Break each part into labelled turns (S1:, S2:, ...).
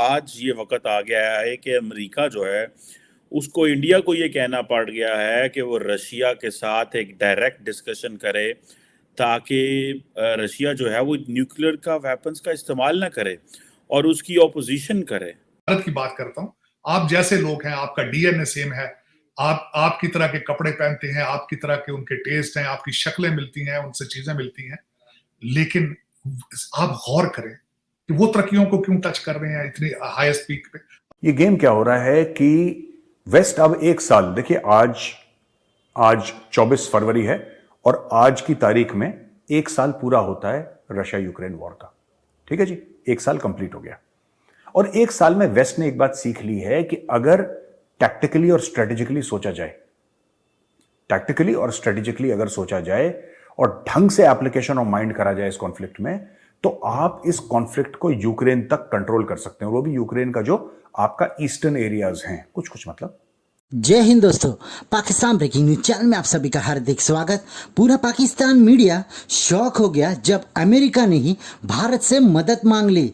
S1: आज ये वक्त आ गया है कि अमेरिका जो है उसको इंडिया को ये कहना पड़ गया है कि वो रशिया के साथ एक डायरेक्ट डिस्कशन करे, ताकि रशिया जो है वो न्यूक्लियर का वेपन्स का इस्तेमाल ना करे और उसकी ऑपोजिशन करे।
S2: भारत की बात करता हूँ, आप जैसे लोग हैं, आपका डीएनए सेम है, आपकी तरह के कपड़े पहनते हैं, आपकी तरह के उनके टेस्ट हैं, आपकी शक्लें मिलती हैं, उनसे चीजें मिलती हैं, लेकिन आप गौर करें कि वो तरक्कियों को क्यों टच कर रहे हैं इतनी हाईएस्ट पीक पे।
S3: ये गेम क्या हो रहा है कि वेस्ट अब एक साल, देखिए आज 24 फरवरी है और आज की तारीख में एक साल पूरा होता है रशिया यूक्रेन वॉर का। ठीक है जी, एक साल कंप्लीट हो गया और एक साल में वेस्ट ने एक बात सीख ली है कि अगर टैक्टिकली और स्ट्रेटेजिकली अगर सोचा जाए और ढंग से एप्लीकेशन ऑफ माइंड करा जाए इस कॉन्फ्लिक्ट में, तो आप इस कॉन्फ्लिक्ट को यूक्रेन तक कंट्रोल कर सकते हैं, वो भी यूक्रेन का जो आपका ईस्टर्न एरियाज हैं, कुछ मतलब।
S4: जय हिंद दोस्तों, पाकिस्तान ब्रेकिंग न्यूज चैनल में आप सभी का हार्दिक स्वागत। पूरा पाकिस्तान मीडिया शॉक हो गया जब अमेरिका ने ही भारत से मदद मांग ली,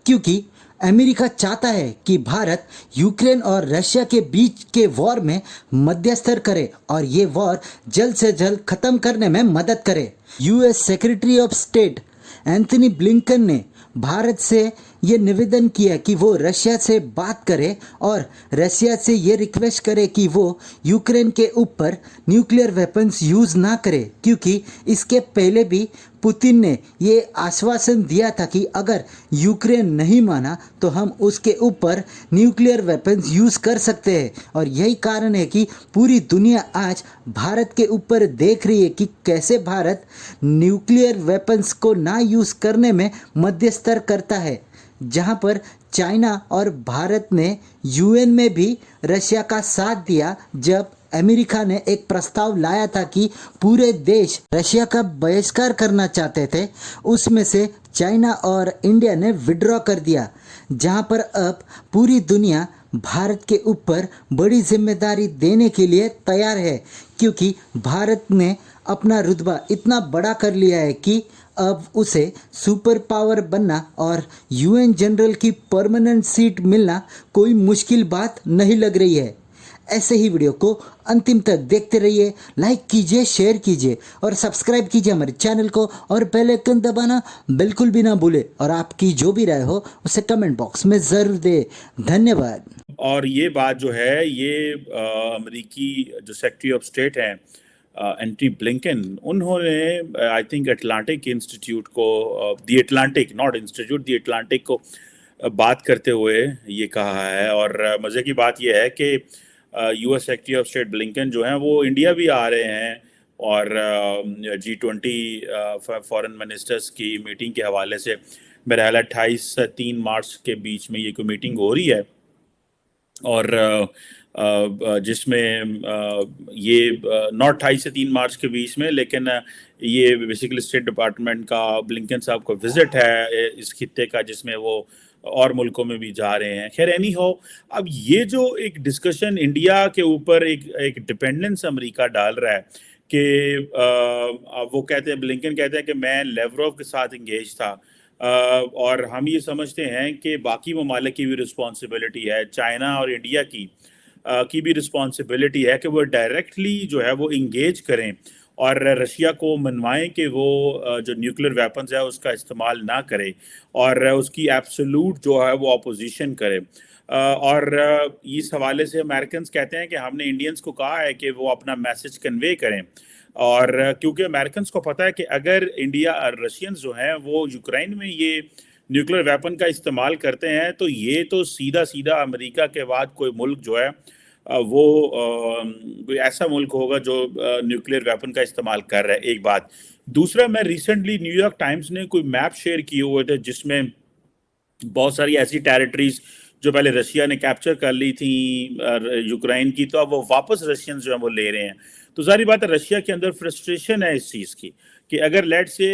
S4: क्योंकि अमेरिका चाहता है कि भारत यूक्रेन और रशिया के बीच के वॉर में मध्यस्थर करे और ये वॉर जल्द से जल्द खत्म करने में मदद करे। US secretary of state Anthony Blinken ने भारत से ये निवेदन किया कि वो रशिया से बात करे और रशिया से ये रिक्वेस्ट करे कि वो यूक्रेन के ऊपर न्यूक्लियर वेपन्स यूज़ ना करे, क्योंकि इसके पहले भी पुतिन ने ये आश्वासन दिया था कि अगर यूक्रेन नहीं माना तो हम उसके ऊपर न्यूक्लियर वेपन्स यूज़ कर सकते हैं। और यही कारण है कि पूरी दुनिया आज भारत के ऊपर देख रही है कि कैसे भारत न्यूक्लियर वेपन्स को ना यूज़ करने में मध्यस्थर करता है, जहां पर चाइना और भारत ने यूएन में भी रशिया का साथ दिया जब अमेरिका ने एक प्रस्ताव लाया था कि पूरे देश रशिया का बहिष्कार करना चाहते थे। उसमें से चाइना और इंडिया ने विड्रॉ कर दिया, जहां पर अब पूरी दुनिया भारत के ऊपर बड़ी जिम्मेदारी देने के लिए तैयार है, क्योंकि भारत ने अपना रुतबा इतना बड़ा कर लिया है कि अब उसे सुपर पावर बनना और यूएन जनरल की परमानेंट सीट मिलना कोई मुश्किल बात नहीं लग रही है। ऐसे ही वीडियो को अंतिम तक देखते रहिए, लाइक कीजिए, शेयर कीजिए और सब्सक्राइब कीजिए हमारे चैनल को और बेल आइकन दबाना बिल्कुल भी ना भूले। और आपकी जो भी राय हो उसे कमेंट बॉक्स में ज़रूर दे। धन्यवाद।
S1: और ये बात जो है ये अमेरिकी जो सेक्रेटरी ऑफ स्टेट हैं एंटनी ब्लिंकन, उन्होंने आई थिंक अटलांटिक इंस्टीट्यूट को the Atlantic not institute the Atlantic को बात करते हुए ये कहा है। और मज़े की बात ये है कि US secretary of state Blinken जो हैं वो इंडिया भी आ रहे हैं और G20 फॉरेन मिनिस्टर्स की मीटिंग के हवाले से मेरा ख्याल 28 से 3 मार्च के बीच में ये कोई मीटिंग हो रही है और जिसमें ये नॉट 28 से 3 मार्च के बीच में, लेकिन ये बेसिकली स्टेट डिपार्टमेंट का ब्लिंकन साहब का विजिट है इस खित्ते का, जिसमें वो और मुल्कों में भी जा रहे हैं। खैर एनी हो, अब ये जो एक डिस्कशन इंडिया के ऊपर एक डिपेंडेंस अमेरिका डाल रहा है कि वो कहते हैं, ब्लिंकन कहते हैं कि मैं लेवरोव के साथ इंगेज था और हम ये समझते हैं कि बाकी ममालिक की भी रिस्पॉन्सिबिलिटी है, चाइना और इंडिया की भी रिस्पॉन्सिबिलिटी है कि वो डायरेक्टली जो है वो इंगेज करें और रशिया को मनवाएं कि वो जो न्यूक्लियर वेपन्स है उसका इस्तेमाल ना करे और उसकी एब्सोल्यूट जो है वो अपोजिशन करे। और इस हवाले से अमेरिकन कहते हैं कि हमने इंडियंस को कहा है कि वो अपना मैसेज कन्वे करें, और क्योंकि अमेरिकन को पता है कि अगर इंडिया और रशियंस जो हैं वो यूक्रेन में ये न्यूक्लियर वेपन का इस्तेमाल करते हैं तो ये तो सीधा सीधा अमेरिका के बाद कोई मुल्क जो है वो कोई ऐसा मुल्क होगा जो न्यूक्लियर वेपन का इस्तेमाल कर रहा है। एक बात। दूसरा, मैं रिसेंटली न्यूयॉर्क टाइम्स ने कोई मैप शेयर किए हुए थे जिसमें बहुत सारी ऐसी टेरिटरीज जो पहले रशिया ने कैप्चर कर ली थी यूक्रेन की, तो अब वो वापस रशियंस जो है वो ले रहे हैं। तो सारी बात है, रशिया के अंदर फ्रस्ट्रेशन है इस चीज़ की कि अगर लेट से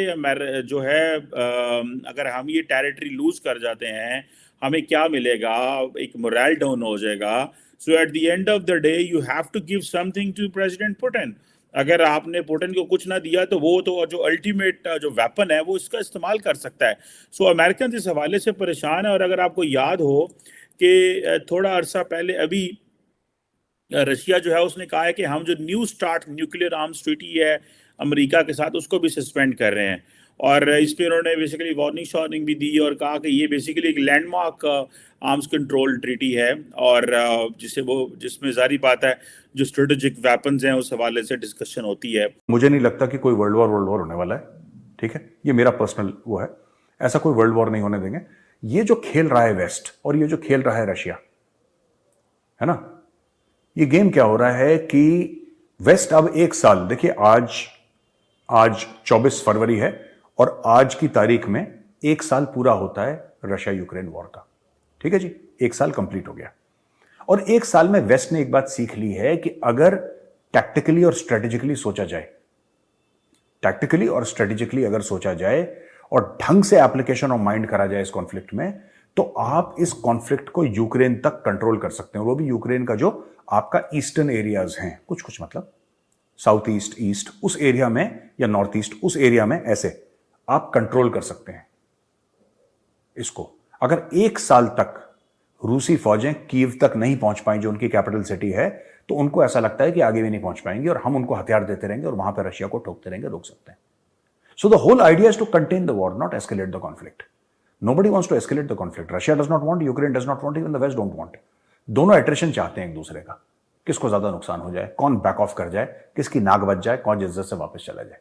S1: जो है अगर हम ये टेरिटरी लूज कर जाते हैं हमें क्या मिलेगा, एक मोरल डाउन हो जाएगा। So at the end of the day you have to give something to president Putin. अगर आपने पुतिन को कुछ ना दिया तो वो तो जो अल्टीमेट जो वेपन है वो इसका इस्तेमाल कर सकता है। सो अमेरिकन इस हवाले से परेशान है। और अगर आपको याद हो कि थोड़ा अरसा पहले अभी रशिया जो है उसने कहा है कि हम जो new start nuclear arms treaty है अमेरिका के साथ उसको भी सस्पेंड कर रहे हैं। और इस पे उन्होंने बेसिकली वार्निंग भी दी और कहा कि ये बेसिकली एक लैंडमार्क आर्म्स कंट्रोल ट्रीटी है और जिसमें जारी बात है जो स्ट्रेटेजिक वेपन्स हैं उस हवाले से डिस्कशन होती है।
S3: मुझे नहीं लगता कि कोई वर्ल्ड वॉर होने वाला है, ठीक है, ये मेरा पर्सनल वो है, ऐसा कोई वर्ल्ड वॉर नहीं होने देंगे। ये जो खेल रहा है वेस्ट और ये जो खेल रहा है रशिया, है ना, ये गेम क्या हो रहा है कि वेस्ट अब एक साल, देखिए आज 24 फरवरी है और आज की तारीख में एक साल पूरा होता है रशिया यूक्रेन वॉर का, ठीक है जी, एक साल कंप्लीट हो गया। और एक साल में वेस्ट ने एक बात सीख ली है कि अगर टैक्टिकली और स्ट्रेटेजिकली अगर सोचा जाए और ढंग से एप्लीकेशन ऑफ माइंड करा जाए इस कॉन्फ्लिक्ट में, तो आप इस कॉन्फ्लिक्ट को यूक्रेन तक कंट्रोल कर सकते हैं। वो भी यूक्रेन का जो आपका ईस्टर्न एरियाज हैं, कुछ मतलब साउथ ईस्ट उस एरिया में या नॉर्थ ईस्ट उस एरिया में, ऐसे आप कंट्रोल कर सकते हैं इसको। अगर एक साल तक रूसी फौजें कीव तक नहीं पहुंच पाई जो उनकी कैपिटल सिटी है, तो उनको ऐसा लगता है कि आगे भी नहीं पहुंच पाएंगे और हम उनको हथियार देते रहेंगे और वहां पर रशिया को ठोकते रहेंगे, रोक सकते हैं। So the whole idea is to contain the war, not escalate the conflict. Nobody wants to escalate the conflict. Russia does not want, Ukraine does not want, even the West don't want. दोनों attrition चाहते हैं एक दूसरे का, किसको ज्यादा नुकसान हो जाए, कौन बैक ऑफ कर जाए, किसकी नाक बच जाए, कौन इज्जत से वापस चला जाए।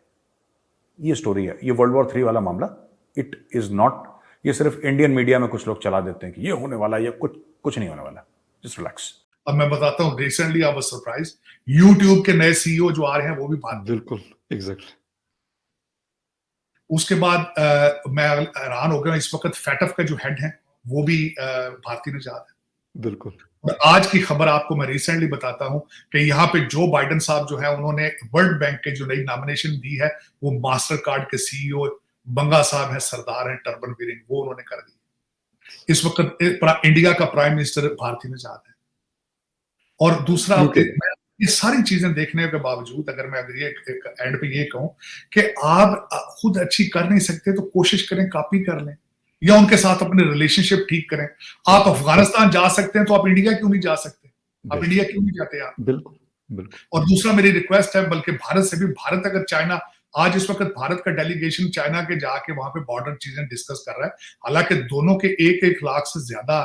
S3: ये स्टोरी है। ये वर्ल्ड वॉर 3 वाला मामला इट इज नॉट, ये सिर्फ इंडियन मीडिया में कुछ लोग चला देते हैं कि ये होने वाला है, ये कुछ नहीं होने वाला। Just relax.
S2: अब मैं बताता हूँ, recently I was surprise, YouTube के नए सीईओ जो आ रहे हैं वो भी भारतीय।
S5: बिल्कुल, एग्जैक्टली।
S2: उसके बाद मैं हैरान हो गया, इस वक्त फैटफ का जो हेड है वो भी भारतीय निजात है।
S5: बिल्कुल।
S2: और आज की खबर आपको मैं रिसेंटली बताता हूं कि यहाँ पे जो बाइडेन साहब जो है उन्होंने वर्ल्ड बैंक के जो नई नॉमिनेशन दी है वो मास्टर कार्ड के सीईओ बंगा साहब है, सरदार है टर्बन वीरिंग, वो उन्होंने कर दी। इस वक्त इंडिया का प्राइम मिनिस्टर भारतीय निजात है। और दूसरा ये सारी चीजें देखने के बावजूद अगर मैं ये एंड पे ये कहूं कि आप खुद अच्छी कर नहीं सकते तो कोशिश करें कॉपी कर लें या उनके साथ अपने रिलेशनशिप ठीक करें। आप अफगानिस्तान जा सकते हैं तो आप इंडिया क्यों नहीं जा सकते? आप इंडिया क्यों नहीं जाते आप?
S5: बिल्कुल बिल्कुल।
S2: और दूसरा मेरी रिक्वेस्ट है, बल्कि भारत से भी, भारत अगर चाइना आज इस वक्त भारत का डेलीगेशन चाइना के जाके वहां पे बॉर्डर चीजें डिस्कस कर रहा है, हालांकि दोनों के 1-1 लाख से ज्यादा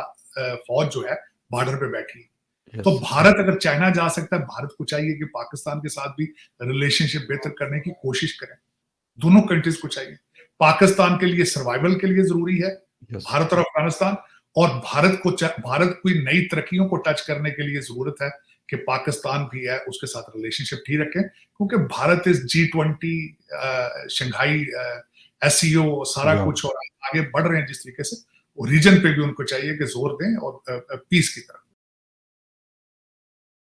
S2: फौज जो है बॉर्डर पे बैठी। तो भारत अगर चाइना जा सकता है, भारत को चाहिए कि पाकिस्तान के साथ भी रिलेशनशिप बेहतर करने की कोशिश करें। दोनों कंट्रीज को चाहिए। पाकिस्तान के लिए सर्वाइवल के लिए जरूरी है भारत और अफगानिस्तान, और भारत कोई नई तरक्कियों को टच करने के लिए जरूरत है कि पाकिस्तान भी है उसके साथ रिलेशनशिप ठीक रखें, क्योंकि भारत इस G20 शंघाई SCO सारा कुछ और आगे बढ़ रहे हैं जिस तरीके से, वो रीजन पे भी उनको चाहिए कि जोर दें और पीस की तरफ।